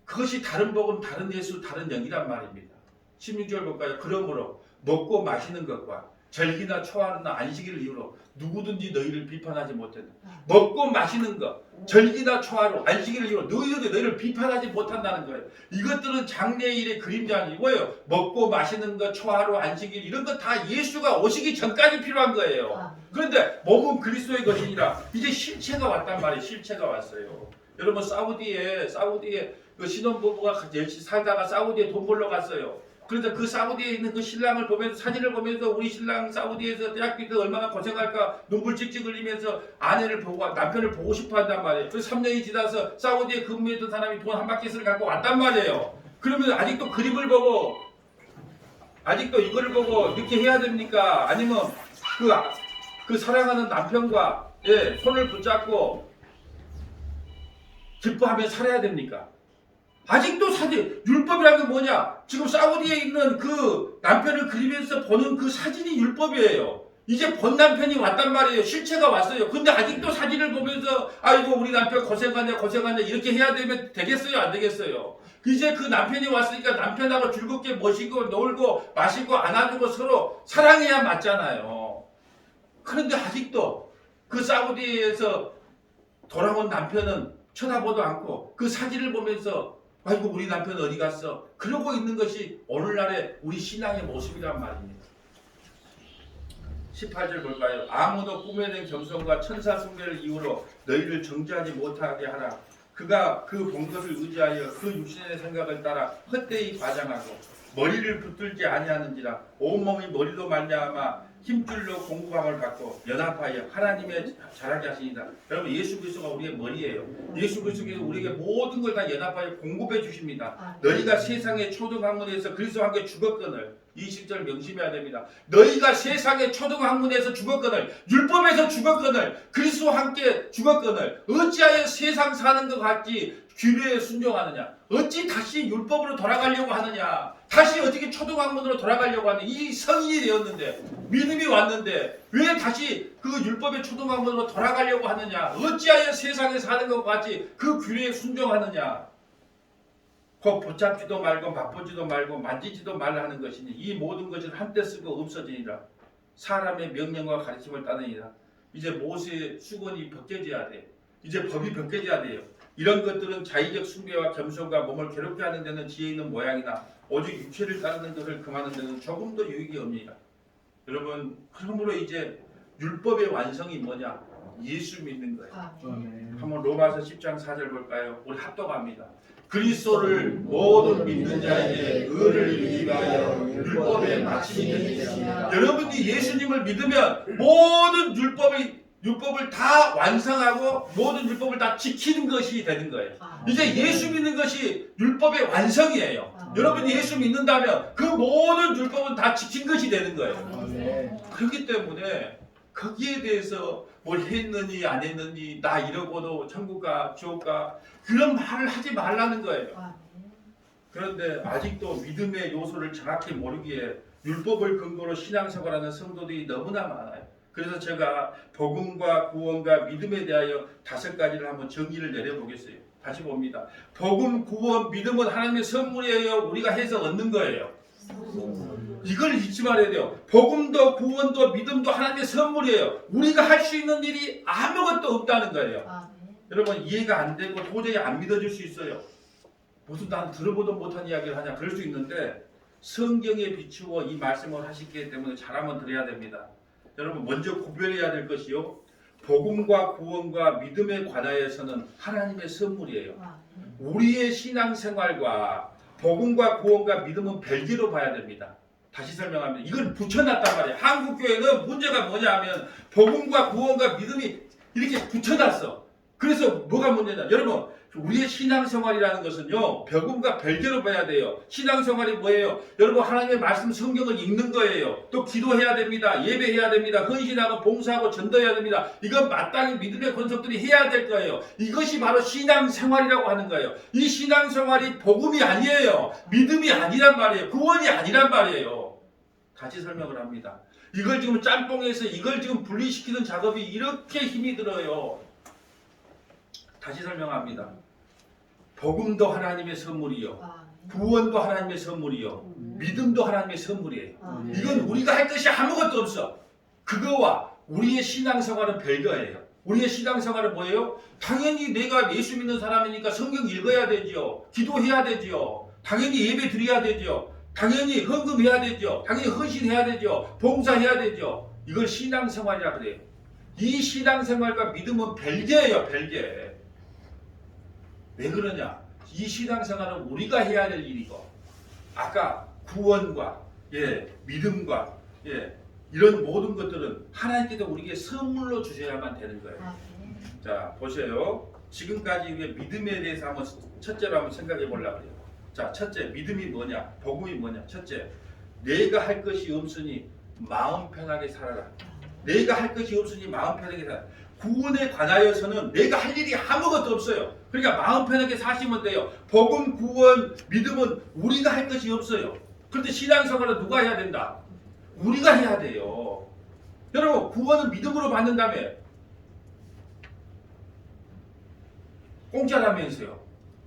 [SPEAKER 1] 그것이 다른 복음, 다른 예수, 다른 영이란 말입니다. 16절 볼까요? 그러므로 먹고 마시는 것과 절기나 초하루나 안식일을 이유로 누구든지 너희를 비판하지 못한다. 먹고 마시는 것, 절기나 초하루, 안식일을 이유로 너희를 비판하지 못한다는 거예요. 이것들은 장래일의 그림자 아니고요. 먹고 마시는 것, 초하루, 안식일 이런 것 다 예수가 오시기 전까지 필요한 거예요. 그런데 몸은 그리스도의 것이니라. 이제 실체가 왔단 말이에요. 실체가 왔어요. 여러분 사우디에 그 신혼부부가 열심히 살다가 사우디에 돈 벌러 갔어요. 그런데 그 사우디에 있는 그 신랑을 보면서 사진을 보면서 우리 신랑 사우디에서 대학교 때 얼마나 고생할까 눈물 찍찍 흘리면서 아내를 보고 남편을 보고 싶어 한단 말이에요. 그래서 3년이 지나서 사우디에 근무했던 사람이 돈 한 바퀴를 갖고 왔단 말이에요. 그러면 아직도 그림을 보고 아직도 이거를 보고 이렇게 해야 됩니까? 아니면 그 사랑하는 남편과 손을 붙잡고 기뻐하며 살아야 됩니까? 아직도 사진, 율법이라는 게 뭐냐? 지금 사우디에 있는 그 남편을 그리면서 보는 그 사진이 율법이에요. 이제 본 남편이 왔단 말이에요. 실체가 왔어요. 근데 아직도 사진을 보면서 아이고 우리 남편 고생하냐 이렇게 해야 되면 되겠어요? 안 되겠어요? 이제 그 남편이 왔으니까 남편하고 즐겁게 모시고 놀고 마시고 안아주고 서로 사랑해야 맞잖아요. 그런데 아직도 그 사우디에서 돌아온 남편은 쳐다보도 않고 그 사진을 보면서 아이고 우리 남편 어디 갔어? 그러고 있는 것이 오늘날의 우리 신앙의 모습이란 말입니다. 18절 볼까요? 아무도 꿈에는 겸손과 천사 숭배를 이유로 너희를 정죄하지 못하게 하라. 그가 그 본 것을 의지하여 그 육신의 생각을 따라 헛되이 과장하고 머리를 붙들지 아니하는지라. 온몸이 머리로 말미암아 힘줄로 공급함을 받고 연합하여 하나님의 자라게 하시니다. 여러분 예수 그리스도가 우리의 머리예요. 예수 그리스도께서 우리에게 모든 걸 다 연합하여 공급해 주십니다. 너희가 세상의 초등학문에서 그리스도와 함께 죽었거늘, 이 시절 명심해야 됩니다. 너희가 세상의 초등학문에서 죽었거늘, 율법에서 죽었거늘, 그리스도와 함께 죽었거늘 어찌하여 세상 사는 것 같이 규례에 순종하느냐? 어찌 다시 율법으로 돌아가려고 하느냐? 다시 어떻게 초등학문으로 돌아가려고 하느냐? 이 성인이 되었는데 믿음이 왔는데 왜 다시 그 율법의 초등학문으로 돌아가려고 하느냐? 어찌하여 세상에 사는 것 같이 그 규례에 순종하느냐? 곧 붙잡지도 말고 맛보지도 말고 만지지도 말라 하는 것이니 이 모든 것을 한때 쓰고 없어지니라. 사람의 명령과 가르침을 따르니라. 이제 모세의 수건이 벗겨져야 돼. 이제 법이 벗겨져야 돼요. 이런 것들은 자의적 숭배와 겸손과 몸을 괴롭게 하는 데는 지혜 있는 모양이나 오직 육체를 따르는 것을 금하는 데는 조금 더 유익이 없느니라. 여러분 그러므로 이제 율법의 완성이 뭐냐? 예수 믿는 거예요. 한번 로마서 10장 4절 볼까요? 우리 합독합니다. 그리스도를 모든 믿는 자에게 의를 이루기 위하여 율법의 마침이 되니라. 여러분이 예수님을 믿으면 모든 율법을 다 완성하고 모든 율법을 다 지키는 것이 되는 거예요. 이제 예수 믿는 것이 율법의 완성이에요. 여러분이 예수 믿는다면 그 모든 율법은 다 지킨 것이 되는 거예요. 그렇기 때문에 거기에 대해서 뭘 했느니 안 했느니 나 이러고도 천국가 지옥가 그런 말을 하지 말라는 거예요. 그런데 아직도 믿음의 요소를 정확히 모르기에 율법을 근거로 신앙생활하는 성도들이 너무나 많아요. 그래서 제가 복음과 구원과 믿음에 대하여 5가지를 한번 정의를 내려보겠어요. 다시 봅니다. 복음, 구원, 믿음은 하나님의 선물이에요. 우리가 해서 얻는 거예요. 이걸 잊지 말아야 돼요. 복음도 구원도 믿음도 하나님의 선물이에요. 우리가 할 수 있는 일이 아무것도 없다는 거예요. 여러분 이해가 안 되고 도저히 안 믿어질 수 있어요. 무슨 난 들어보도 못한 이야기를 하냐 그럴 수 있는데 성경에 비추어 이 말씀을 하시기 때문에 잘 한번 들어야 됩니다. 여러분 먼저 구별해야 될 것이요. 복음과 구원과 믿음에 관하여서는 하나님의 선물이에요. 우리의 신앙생활과 복음과 구원과 믿음은 별개로 봐야 됩니다. 다시 설명합니다. 이걸 붙여놨단 말이에요. 한국교회는 문제가 뭐냐 하면 복음과 구원과 믿음이 이렇게 붙여놨어. 그래서 뭐가 문제냐. 여러분 우리의 신앙생활이라는 것은요. 복음과 별개로 봐야 돼요. 신앙생활이 뭐예요? 여러분 하나님의 말씀 성경을 읽는 거예요. 또 기도해야 됩니다. 예배해야 됩니다. 헌신하고 봉사하고 전도해야 됩니다. 이건 마땅히 믿음의 권속들이 해야 될 거예요. 이것이 바로 신앙생활이라고 하는 거예요. 이 신앙생활이 복음이 아니에요. 믿음이 아니란 말이에요. 구원이 아니란 말이에요. 다시 설명을 합니다. 이걸 지금 짬뽕해서 이걸 지금 분리시키는 작업이 이렇게 힘이 들어요. 다시 설명합니다. 복음도 하나님의 선물이요. 구원도 하나님의 선물이요. 믿음도 하나님의 선물이에요. 이건 우리가 할 것이 아무것도 없어. 그거와 우리의 신앙생활은 별거예요. 우리의 신앙생활은 뭐예요? 당연히 내가 예수 믿는 사람이니까 성경 읽어야 되지요. 기도해야 되지요. 당연히 예배 드려야 되지요. 당연히 헌금해야 되죠. 당연히 헌신해야 되죠. 봉사해야 되죠. 이걸 신앙생활이라 그래요. 이 신앙생활과 믿음은 별개예요. 별개. 왜 그러냐? 이 신앙생활은 우리가 해야 될 일이고 아까 구원과 믿음과 이런 모든 것들은 하나님께서 우리에게 선물로 주셔야만 되는 거예요. 자 보세요. 지금까지 우리가 믿음에 대해서 한번 첫째로 한번 생각해 보려고 해요. 자 첫째 믿음이 뭐냐? 복음이 뭐냐? 첫째 내가 할 것이 없으니 마음 편하게 살아라. 내가 할 것이 없으니 마음 편하게 살아라. 구원에 관하여서는 내가 할 일이 아무것도 없어요. 그러니까 마음 편하게 사시면 돼요. 복음, 구원, 믿음은 우리가 할 것이 없어요. 그런데 신앙생활은 누가 해야 된다? 우리가 해야 돼요. 여러분 구원은 믿음으로 받는다며. 공짜라면서요.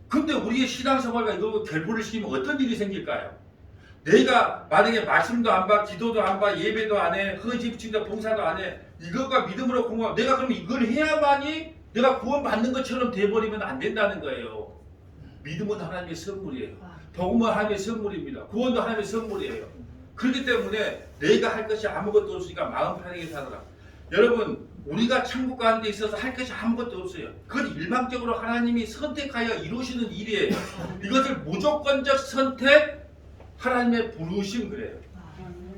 [SPEAKER 1] 근데 우리의 신앙생활과 이거 결부를 시키면 어떤 일이 생길까요? 내가 만약에 말씀도 안 봐, 기도도 안 봐, 예배도 안 해, 헌신도 봉사도 안 해. 이것과 믿음으로 공부하고 내가 그럼 이걸 해야만이 내가 구원받는 것처럼 돼버리면 안 된다는 거예요. 믿음은 하나님의 선물이에요. 복음은 하나님의 선물입니다. 구원도 하나님의 선물이에요. 그렇기 때문에 내가 할 것이 아무것도 없으니까 마음 편하게 살아라. 여러분 우리가 천국 가는 데 있어서 할 것이 아무것도 없어요. 그건 일방적으로 하나님이 선택하여 이루시는 일이에요. 이것을 무조건적 선택 하나님의 부르심 그래요.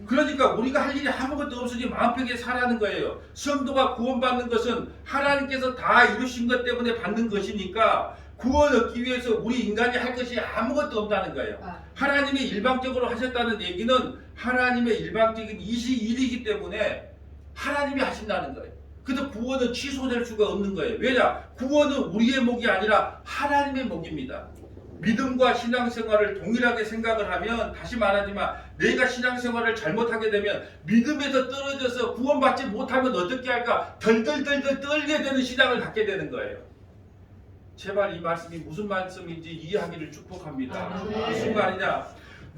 [SPEAKER 1] 그러니까 우리가 할 일이 아무것도 없으니 마음 편하게 살라는 거예요. 성도가 구원받는 것은 하나님께서 다 이루신 것 때문에 받는 것이니까 구원 얻기 위해서 우리 인간이 할 것이 아무것도 없다는 거예요. 하나님이 일방적으로 하셨다는 얘기는 하나님의 일방적인 일이기 때문에 하나님이 하신다는 거예요. 그래서 구원은 취소될 수가 없는 거예요. 왜냐? 구원은 우리의 목이 아니라 하나님의 목입니다. 믿음과 신앙생활을 동일하게 생각을 하면 다시 말하지만 내가 신앙생활을 잘못하게 되면 믿음에서 떨어져서 구원받지 못하면 어떻게 할까? 덜덜덜덜 떨게 되는 신앙을 갖게 되는 거예요. 제발 이 말씀이 무슨 말씀인지 이해하기를 축복합니다. 무슨 말이냐?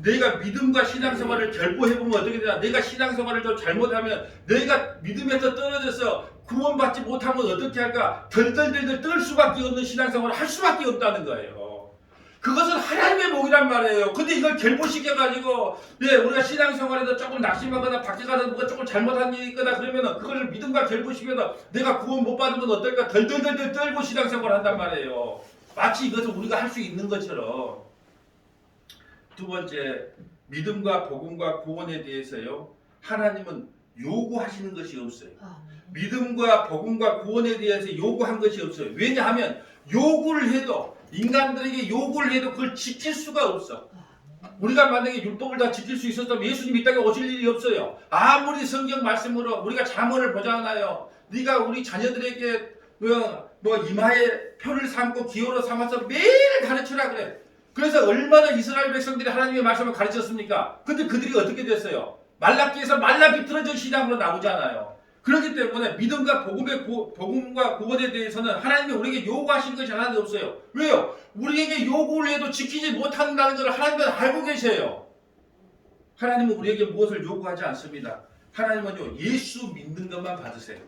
[SPEAKER 1] 내가 믿음과 신앙생활을 결부해보면 어떻게 되냐? 내가 신앙생활을 좀 잘못하면 내가 믿음에서 떨어져서 구원받지 못하면 어떻게 할까? 덜덜덜덜 떨 수밖에 없는 신앙생활을 할 수밖에 없다는 거예요. 그것은 하나님의 목이란 말이에요. 근데 이걸 결부시켜가지고 우리가 신앙생활에서 조금 낙심하거나 밖에 가서 뭐가 조금 잘못한 일이 있거나 그러면 그걸 믿음과 결부시켜서 내가 구원 못 받으면 어떨까? 덜덜덜덜 떨고 신앙생활을 한단 말이에요. 마치 이것을 우리가 할 수 있는 것처럼. 두 번째, 믿음과 복음과 구원에 대해서요. 하나님은 요구하시는 것이 없어요. 믿음과 복음과 구원에 대해서 요구한 것이 없어요. 왜냐하면 요구를 해도 인간들에게 요구를 해도 그걸 지킬 수가 없어. 우리가 만약에 율법을 다 지킬 수 있었다면 예수님 이 땅에 오실 일이 없어요. 아무리 성경 말씀으로 우리가 잠언을 보잖아요. 네가 우리 자녀들에게 이마에 표를 삼고 기호로 삼아서 매일 가르치라 그래. 그래서 얼마나 이스라엘 백성들이 하나님의 말씀을 가르쳤습니까? 근데 그들이 어떻게 됐어요? 말라기에서 말라 비틀어진 신앙으로 나오잖아요. 그렇기 때문에 믿음과 복음과 구원에 대해서는 하나님이 우리에게 요구하신 것이 하나도 없어요. 왜요? 우리에게 요구를 해도 지키지 못한다는 것을 하나님은 알고 계세요. 하나님은 우리에게 무엇을 요구하지 않습니다. 하나님은요, 예수 믿는 것만 받으세요.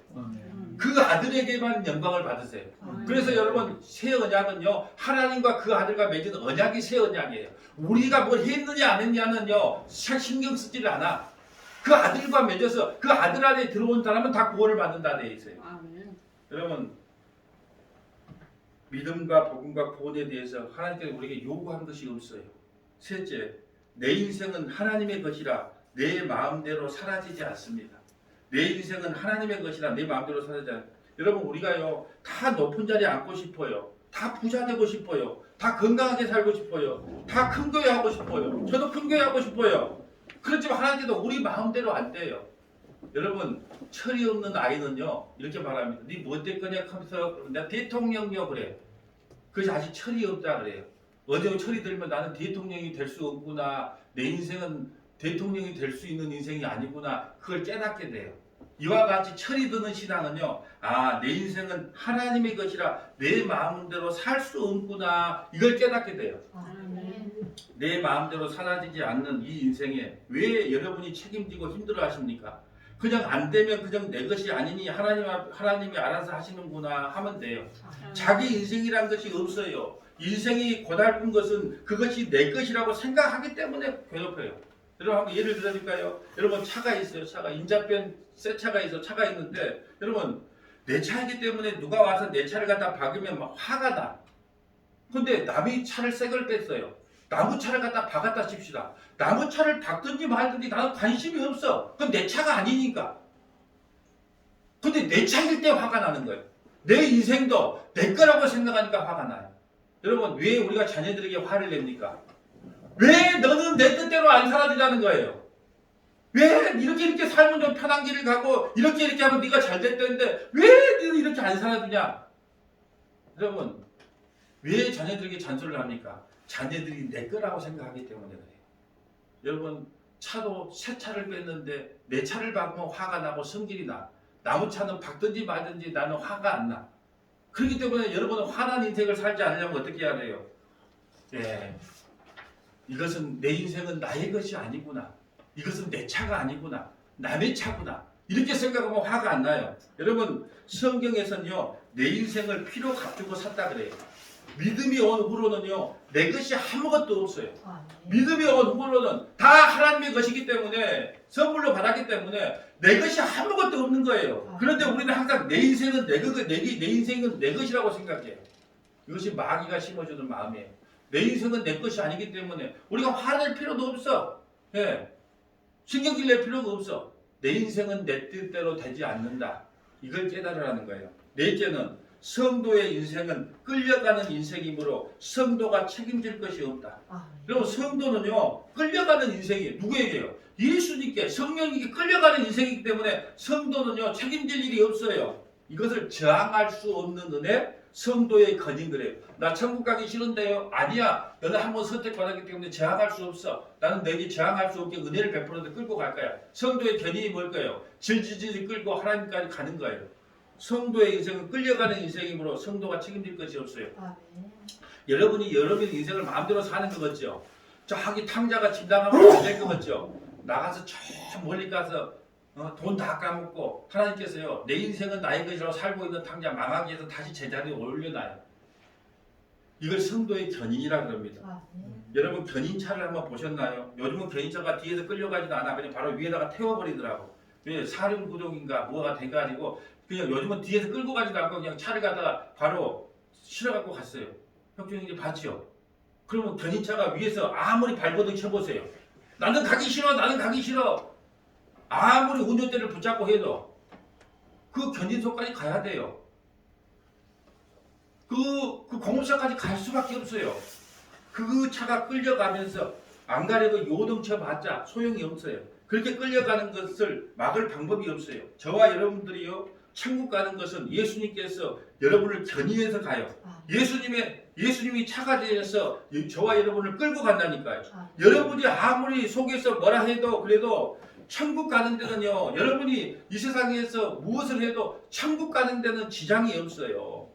[SPEAKER 1] 그 아들에게만 영광을 받으세요. 그래서 여러분, 새 언약은요, 하나님과 그 아들과 맺은 언약이 새 언약이에요. 우리가 뭘 했느냐 안 했냐는요 신경 쓰지를 않아. 그 아들과 맺어서 그 아들 안에 들어온 사람은 다 구원을 받는다 되어 있어요. 여러분, 믿음과 복음과 구원에 대해서 하나님께서 우리에게 요구한 것이 없어요. 셋째, 내 인생은 하나님의 것이라 내 마음대로 사라지지 않습니다. 내 인생은 하나님의 것이라 내 마음대로 사라지지 않습니다. 여러분, 우리가요 다 높은 자리에 앉고 싶어요. 다 부자 되고 싶어요. 다 건강하게 살고 싶어요. 다 큰 교회 하고 싶어요. 저도 큰 교회 하고 싶어요. 그렇지만 하나님께서 우리 마음대로 안 돼요. 여러분, 철이 없는 아이는요 이렇게 말합니다. 네 뭐 될 거냐 하면서 내가 대통령이요 그래. 그것이 아직 철이 없다 그래요. 어제 철이 들면 나는 대통령이 될 수 없구나. 내 인생은 대통령이 될 수 있는 인생이 아니구나. 그걸 깨닫게 돼요. 이와 같이 철이 드는 신앙은요, 아, 내 인생은 하나님의 것이라 내 마음대로 살 수 없구나. 이걸 깨닫게 돼요. 내 마음대로 사라지지 않는 이 인생에 왜 여러분이 책임지고 힘들어 하십니까? 그냥 안 되면 그냥 내 것이 아니니 하나님이 알아서 하시는구나 하면 돼요. 자기 인생이란 것이 없어요. 인생이 고달픈 것은 그것이 내 것이라고 생각하기 때문에 괴롭혀요. 여러분, 한번 예를 들어줄까요? 여러분, 차가 있어요. 차가 인자변 새 차가 있어. 차가 있는데 여러분, 내 차이기 때문에 누가 와서 내 차를 갖다 박으면 막 화가 나. 근데 남이 차를 새 걸 뺐어요. 나무 차를 갖다 박았다 칩시다. 나무 차를 박든지 말든지 나는 관심이 없어. 그건 내 차가 아니니까. 근데 내 차일 때 화가 나는 거예요. 내 인생도 내 거라고 생각하니까 화가 나요. 여러분, 왜 우리가 자녀들에게 화를 냅니까? 왜 너는 내 뜻대로 안 살아주자는 거예요? 왜 이렇게 살면 좀 편한 길을 가고 이렇게 하면 네가 잘 됐다는데 왜 너는 이렇게 안 살아주냐? 여러분, 왜 자녀들에게 잔소리를 합니까? 자녀들이 내 거라고 생각하기 때문에 그래요. 여러분, 차도 새 차를 뺐는데 내 차를 박으면 화가 나고 성질이 나. 나무 차는 박든지 말든지 나는 화가 안 나. 그렇기 때문에 여러분은 화난 인생을 살지 않으려면 어떻게 해야 돼요? 예, 이것은 내 인생은 나의 것이 아니구나. 이것은 내 차가 아니구나. 남의 차구나. 이렇게 생각하면 화가 안 나요. 여러분, 성경에서는요, 내 인생을 피로 값주고 샀다 그래요. 믿음이 온 후로는요, 내 것이 아무것도 없어요. 믿음이 온 후로는 다 하나님의 것이기 때문에, 선물로 받았기 때문에 내 것이 아무것도 없는 거예요. 그런데 우리는 항상 내 인생은 내 인생은 내 것이라고 생각해요. 이것이 마귀가 심어주는 마음이에요. 내 인생은 내 것이 아니기 때문에 우리가 화낼 필요도 없어. 예. 신경질 낼 필요가 없어. 내 인생은 내 뜻대로 되지 않는다. 이걸 깨달으라는 거예요. 넷째는 성도의 인생은 끌려가는 인생이므로 성도가 책임질 것이 없다. 그럼 성도는요, 끌려가는 인생이에요. 누구에게요? 예수님께, 성령님께 끌려가는 인생이기 때문에 성도는요, 책임질 일이 없어요. 이것을 저항할 수 없는 은혜, 성도의 건인 그래요. 나 천국 가기 싫은데요? 아니야. 너는 한번 선택받았기 때문에 저항할 수 없어. 나는 너에게 저항할 수 없게 은혜를 베풀어서 끌고 갈 거야. 성도의 견인이 뭘까요? 질질질 끌고 하나님까지 가는 거예요. 성도의 인생은 끌려가는 인생이므로 성도가 책임질 것이 없어요. 여러분의 인생을 마음대로 사는 것 같죠? 저기 탕자가 진당하면 안 될 것 같죠? 나가서 저 멀리 가서 돈 다 까먹고 하나님께서요, 내 인생은 나의 것이라고 살고 있는 탕자 망하기 위해서 다시 제자리에 올려놔요. 이걸 성도의 견인이라 그럽니다. 여러분, 견인차를 한번 보셨나요? 요즘은 견인차가 뒤에서 끌려가지도 않아. 그냥 바로 위에다가 태워버리더라고. 왜? 사륜구동인가 뭐가 돼가지고 그냥 요즘은 뒤에서 끌고 가지도 않고 그냥 차를 갖다가 바로 실어갖고 갔어요. 형님 이제 봤죠? 그러면 견인차가 위에서 아무리 발버둥 쳐보세요. 나는 가기 싫어, 나는 가기 싫어. 아무리 운전대를 붙잡고 해도 그 견인소까지 가야 돼요. 그 공업사까지 갈 수밖에 없어요. 그 차가 끌려가면서 안 가려고 요동쳐 봤자 소용이 없어요. 그렇게 끌려가는 것을 막을 방법이 없어요. 저와 여러분들이요, 천국 가는 것은 예수님께서 여러분을 견인해서 가요. 예수님이 차가 되어서 저와 여러분을 끌고 간다니까요. 여러분이 아무리 속에서 뭐라 해도 그래도 천국 가는 데는요, 여러분이 이 세상에서 무엇을 해도 천국 가는 데는 지장이 없어요.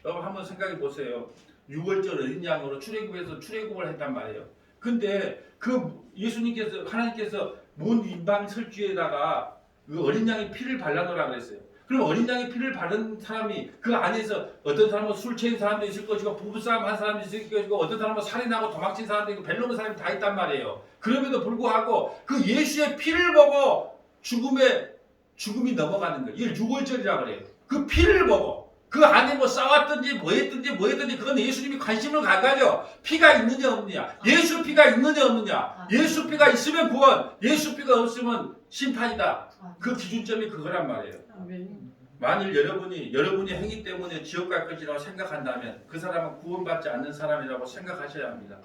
[SPEAKER 1] 여러분 한번 생각해 보세요. 6월절 어린 양으로 출애굽에서 출애굽을 했단 말이에요. 근데 그 예수님께서 하나님께서 문 임방 설주에다가 그 어린 양의 피를 발라놓으라 그랬어요. 그럼 어린 양의 피를 바른 사람이 그 안에서 어떤 사람은 술 취한 사람도 있을 것이고 부부싸움 한 사람도 있을 것이고 어떤 사람은 살인하고 도망친 사람도 있고 벨 넘은 사람이 다 있단 말이에요. 그럼에도 불구하고 그 예수의 피를 보고 죽음이 넘어가는 거예요. 이걸 6월절이라고 그래요. 그 피를 보고 그 안에 뭐 싸웠든지 뭐 했든지 그건 예수님이 관심을 가가죠. 피가 있느냐 없느냐, 예수 피가 있느냐 없느냐, 예수 피가 있으면 구원, 예수 피가 없으면 심판이다. 그 기준점이 그거란 말이에요. 만일 여러분이 행위 때문에 지옥 갈 것이라고 생각한다면 그 사람은 구원받지 않는 사람이라고 생각하셔야 합니다.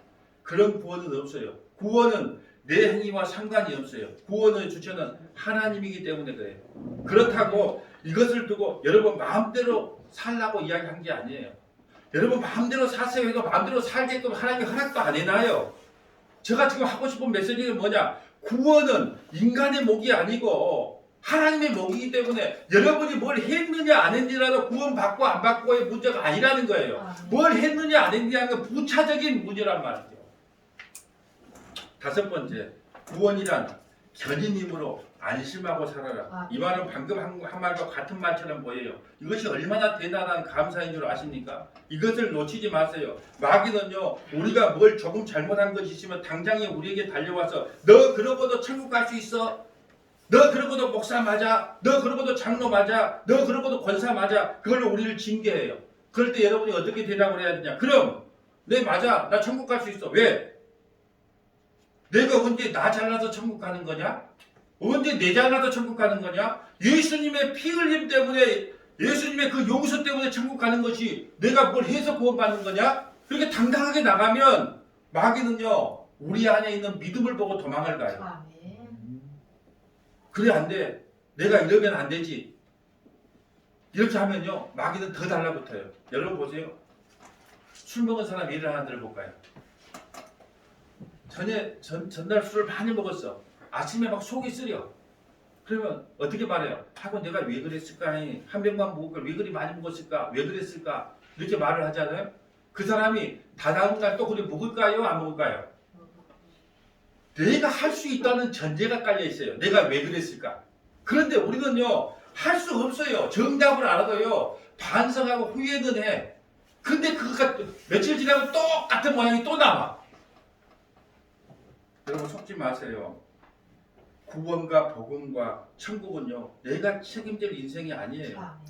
[SPEAKER 1] 그런 구원은 없어요. 구원은 내 행위와 상관이 없어요. 구원의 주체는 하나님이기 때문에 그래요. 그렇다고 이것을 두고 여러분 마음대로 살라고 이야기한 게 아니에요. 여러분 마음대로 사세요 해도 마음대로 살게끔 하나님이 허락도 안 해놔요. 제가 지금 하고 싶은 메시지는 뭐냐? 구원은 인간의 목이 아니고 하나님의 목이기 때문에 여러분이 뭘 했느냐 안 했느냐라도 구원받고 안 받고의 문제가 아니라는 거예요. 뭘 했느냐 안 했느냐는 부차적인 문제란 말이죠. 5번째, 구원이란 견인임으로 안심하고 살아라. 이 말은 방금 한 말과 같은 말처럼 보여요. 이것이 얼마나 대단한 감사인 줄 아십니까? 이것을 놓치지 마세요. 마귀는요, 우리가 뭘 조금 잘못한 것이 있으면 당장에 우리에게 달려와서 너 그러고도 천국 갈 수 있어? 너 그러고도 목사 맞아? 너 그러고도 장로 맞아? 너 그러고도 권사 맞아? 그걸로 우리를 징계해요. 그럴 때 여러분이 어떻게 대답을 해야 되냐? 그럼 네 맞아, 나 천국 갈 수 있어. 왜? 내가 언제 나 잘나서 천국 가는 거냐? 언제 내 잘나서 천국 가는 거냐? 예수님의 피 흘림 때문에, 예수님의 그 용서 때문에 천국 가는 것이 내가 뭘 해서 구원받는 거냐? 그렇게 당당하게 나가면 마귀는요, 우리 안에 있는 믿음을 보고 도망을 가요. 그래 안 돼. 내가 이러면 안 되지. 이렇게 하면요, 마귀는 더 달라붙어요. 여러분 보세요. 술 먹은 사람 예를 하나 들어볼까요? 전날 술을 많이 먹었어. 아침에 막 속이 쓰려. 그러면 어떻게 말해요? 하고 내가 왜 그랬을까? 한 병만 먹을 걸 왜 그리 많이 먹었을까? 왜 그랬을까? 이렇게 말을 하잖아요. 그 사람이 다다음 날 또 그래 먹을까요? 안 먹을까요? 내가 할 수 있다는 전제가 깔려 있어요. 내가 왜 그랬을까? 그런데 우리는요, 할 수 없어요. 정답을 알아도요, 반성하고 후회는 해. 근데 그거가 며칠 지나면 똑같은 모양이 또 나와. 여러분 속지 마세요. 구원과 복음과 천국은요, 내가 책임질 인생이 아니에요.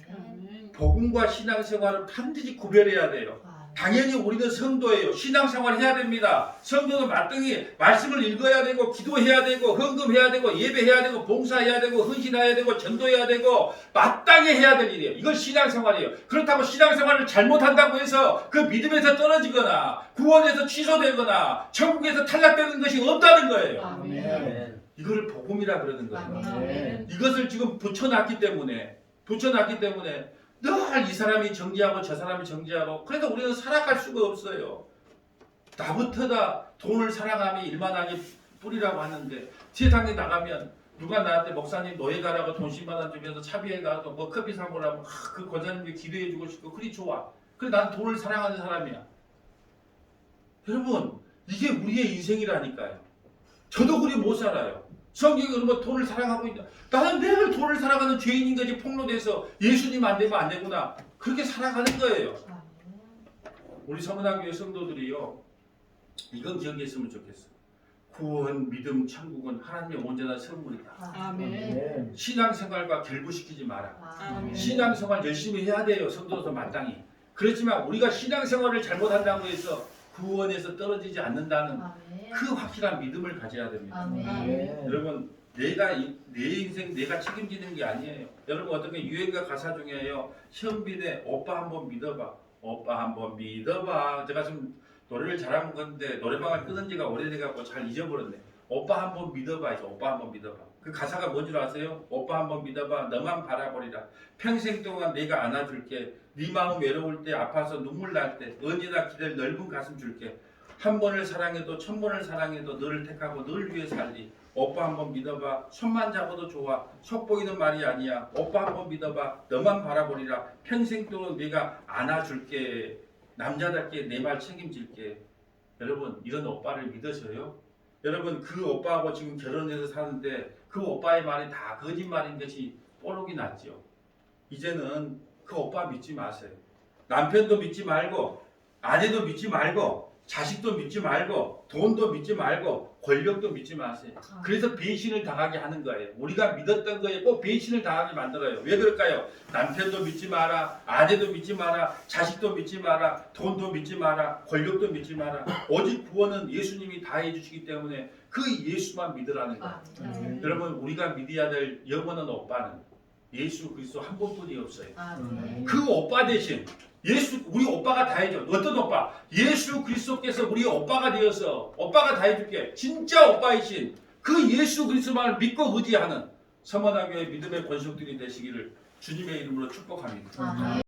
[SPEAKER 1] 복음과 신앙생활은 반드시 구별해야 돼요. 당연히 우리는 성도예요. 신앙생활 해야 됩니다. 성도는 마땅히 말씀을 읽어야 되고, 기도해야 되고, 헌금해야 되고, 예배해야 되고, 봉사해야 되고, 헌신해야 되고, 전도해야 되고, 마땅히 해야 될 일이에요. 이건 신앙생활이에요. 그렇다고 신앙생활을 잘못한다고 해서 그 믿음에서 떨어지거나 구원에서 취소되거나 천국에서 탈락되는 것이 없다는 거예요.
[SPEAKER 2] 아멘.
[SPEAKER 1] 이걸 복음이라 그러는 거예요.
[SPEAKER 2] 아멘.
[SPEAKER 1] 이것을 지금 붙여놨기 때문에 늘 이 사람이 정지하고 저 사람이 정지하고, 그래서 우리는 살아갈 수가 없어요. 나부터 다 돈을 사랑하며 일만하게 뿌리라고 하는데, 세상에 나가면 누가 나한테 목사님 노예 가라고 돈 10만 원 주면서 차비에 가서 뭐 커피 사 먹으라고 그 권사님께 기도해 주고 싶고 그리 좋아. 그래 난 돈을 사랑하는 사람이야. 여러분, 이게 우리의 인생이라니까요. 저도 그리 못 살아요. 성경이 그러면 돈을 사랑하고 있다. 나는 늘 돈을 사랑하는 죄인인 거지, 폭로돼서 예수님 안 되면 안 되구나. 그렇게 살아가는 거예요. 우리 서문학교의 성도들이요, 이건 기억했으면 좋겠어. 구원, 믿음, 천국은 하나님의 온전한 선물이다.
[SPEAKER 2] 아멘.
[SPEAKER 1] 신앙생활과 결부시키지 마라.
[SPEAKER 2] 아멘.
[SPEAKER 1] 신앙생활 열심히 해야 돼요. 성도로서 마땅히. 그렇지만 우리가 신앙생활을 잘못한다고 해서 구원에서 떨어지지 않는다는 그 확실한 믿음을 가져야 됩니다.
[SPEAKER 2] 아멘.
[SPEAKER 1] 여러분, 내 인생 내가 책임지는 게 아니에요. 여러분, 어떻게 유행가 가사 중에요, 현빈의 오빠 한번 믿어봐, 오빠 한번 믿어봐. 제가 지금 노래를 잘하는 건데 노래방을 끊은 지가 오래돼갖고 잘 잊어버렸네. 오빠 한번 믿어봐 해서 오빠 한번 믿어봐. 그 가사가 뭔 줄 아세요? 오빠 한번 믿어봐. 너만 바라보리라. 평생 동안 내가 안아줄게. 네 마음 외로울 때 아파서 눈물 날 때 언제나 기댈 넓은 가슴 줄게. 한 번을 사랑해도 천 번을 사랑해도 너를 택하고 널 위해 살리. 오빠 한번 믿어봐. 손만 잡아도 좋아. 속 보이는 말이 아니야. 오빠 한번 믿어봐. 너만 바라보리라. 평생 동안 내가 안아줄게. 남자답게 내 말 책임질게. 여러분 이런 오빠를 믿으셔요? 여러분 그 오빠하고 지금 결혼해서 사는데 그 오빠의 말이 다 거짓말인 것이 뽀록이 났죠. 이제는 그 오빠 믿지 마세요. 남편도 믿지 말고 아내도 믿지 말고 자식도 믿지 말고 돈도 믿지 말고 권력도 믿지 마세요. 그래서 배신을 당하게 하는 거예요. 우리가 믿었던 거에 꼭 배신을 당하게 만들어요. 왜 그럴까요? 남편도 믿지 마라, 아내도 믿지 마라, 자식도 믿지 마라, 돈도 믿지 마라, 권력도 믿지 마라. 오직 구원은 예수님이 다 해주시기 때문에 그 예수만 믿으라는 거예요. 여러분 우리가 믿어야 될 영원한 오빠는 예수 그리스도 한 분뿐이 없어요. 그 오빠 대신 우리 오빠가 다 해줘. 어떤 오빠? 예수 그리스도께서 우리 오빠가 되어서 오빠가 다 해줄게. 진짜 오빠이신 그 예수 그리스도만을 믿고 의지하는 서머나교회 믿음의 권속들이 되시기를 주님의 이름으로 축복합니다.